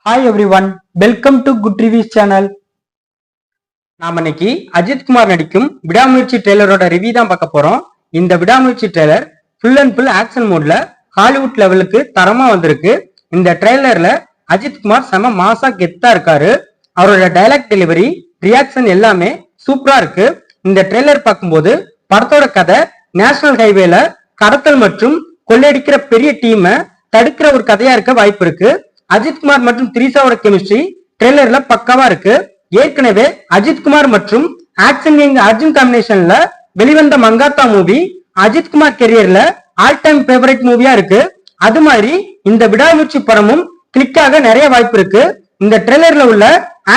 Hi everyone, welcome to good reviews channel. நாம இன்னைக்கு அஜித் குமார் நடிக்கும் விடாமுயற்சி ட்ரெய்லரோட ரிவ்யூ தான் பார்க்க போறோம். இந்த விடாமுயற்சி trailer full and full action மோட்ல ஹாலிவுட் லெவலுக்கு தரமா வந்திருக்கு. இந்த ட்ரெய்லர்ல அஜித் குமார் செம மாசா கெத்தா இருக்காரு. அவரோட டைலாக் டெலிவரி, ரியாக்ஷன் எல்லாமே சூப்பரா இருக்கு. இந்த ட்ரெய்லர் பார்க்கும்போது படத்தோட கதை நேஷனல் ஹைவேல கடத்தல் மற்றும் கொள்ளையடிக்கிற பெரிய டீமை தடுக்கிற ஒரு கதையா இருக்க வாய்ப்பு இருக்கு. அஜித்குமார் மற்றும் திரிசாவோட கெமிஸ்ட்ரி ட்ரெய்லர்ல பக்காவா இருக்கு. ஏற்கனவே அஜித்குமார் மற்றும் ஆக்ஷன் கிங் அர்ஜுன் காம்பினேஷன்ல வெளிவந்த மங்காத்தா மூவி அஜித்குமார் கெரியர்ல ஆல் டைம் ஃபேவரட் மூவியா இருக்கு. அது மாதிரி இந்த விடாமுயற்சி படமும் கிளிக்காக நிறைய வாய்ப்பு இருக்கு. இந்த ட்ரெய்லர்ல உள்ள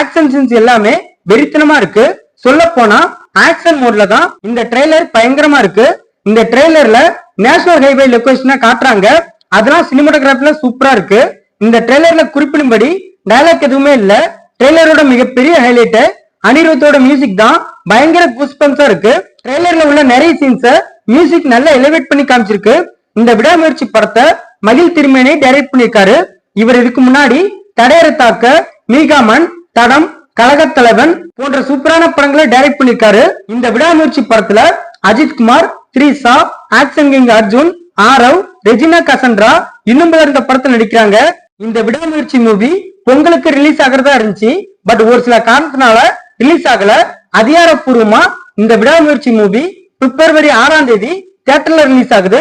ஆக்ஷன் சீன்ஸ் எல்லாமே வெறித்தனமா இருக்கு. சொல்ல போனா ஆக்ஷன் மோட்ல தான் இந்த ட்ரெய்லர் பயங்கரமா இருக்கு. இந்த ட்ரெய்லர்ல நேஷனல் ஹைவே லொகேஷனை காட்டுறாங்க. அதெல்லாம் சினிமாட்டோகிராஃபில சூப்பரா இருக்கு. இந்த ட்ரெய்லர்ல குறிப்பிடும்படி டயலாக் எதுவுமே இல்ல. ட்ரெய்லரோட மிகப்பெரிய ஹைலைட் அனிருத்தோட மியூசிக் தான். பயங்கர கூஸ்பம்ஸா இருக்கு. ட்ரெய்லர்ல உள்ள நிறைய சீன்ஸ மியூசிக் நல்லா எலிவேட் பண்ணி காமிச்சிருக்கு. இந்த விடாமுயற்சி படத்தை மகிழ் திருமேனி டைரக்ட் பண்ணிருக்காரு. இவர் இதுக்கு முன்னாடி தடையற தாக்க, மீகாமன், தடம், கழகத்தலைவன் போன்ற சூப்பரான படங்களை டைரக்ட் பண்ணிருக்காரு. இந்த விடாமுயற்சி படத்துல Ajithkumar, Trisha, action king Arjun, Aarav, Regina Cassandra இன்னும் பலர் இந்த படத்துல நடிக்கிறாங்க. இந்த விடாமுயற்சி மூவி பொங்கலுக்கு ரிலீஸ் ஆகிறதா இருந்துச்சு. பட் ஒரு சில காரணத்தினால ரிலீஸ் ஆகல. அதிகாரப்பூர்வமா இந்த விடாமுயற்சி மூவி பிப்ரவரி 6ஆம் தேதி தியேட்டர்ல ரிலீஸ் ஆகுது.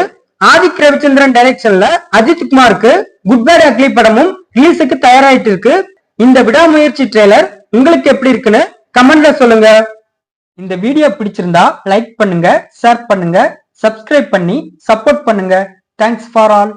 ஆதிக் ரவிச்சந்திரன் டைரக்ஷன்ல அஜித்குமாருக்கு குட் பேட் அக்லி படமும் ரிலீஸுக்கு தயாராயிட்டு இருக்கு. இந்த விடாமுயற்சி ட்ரெய்லர் உங்களுக்கு எப்படி இருக்குன்னு கமெண்ட்ல சொல்லுங்க. இந்த வீடியோ பிடிச்சிருந்தா லைக் பண்ணுங்க, ஷேர் பண்ணுங்க, சப்ஸ்கிரைப் பண்ணி சப்போர்ட் பண்ணுங்க. Thanks for all.